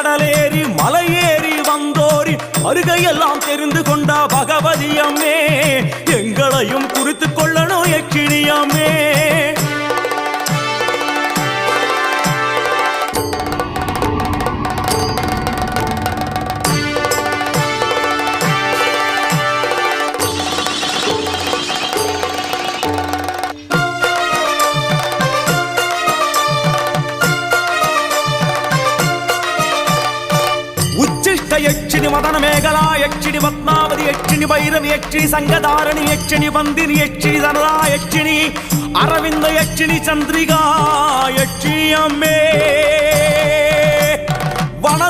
கடலேறி மலையேறி வந்தோரி அருகையெல்லாம் தெரிந்து கொண்ட பகவதி அம்மே எங்களையும் குறித்து கொள்ளணும் யட்சினி அம்மே. யட்சினி மதன மேகலா யட்சினி பத்மாவதி யட்சினி பைரவி யட்சினி சங்கதாரணி யட்சினி பந்தினி யட்சினி தனதா யட்சினி அரவிந்த யட்சினி சந்திரிகா யட்சினி அம்மே.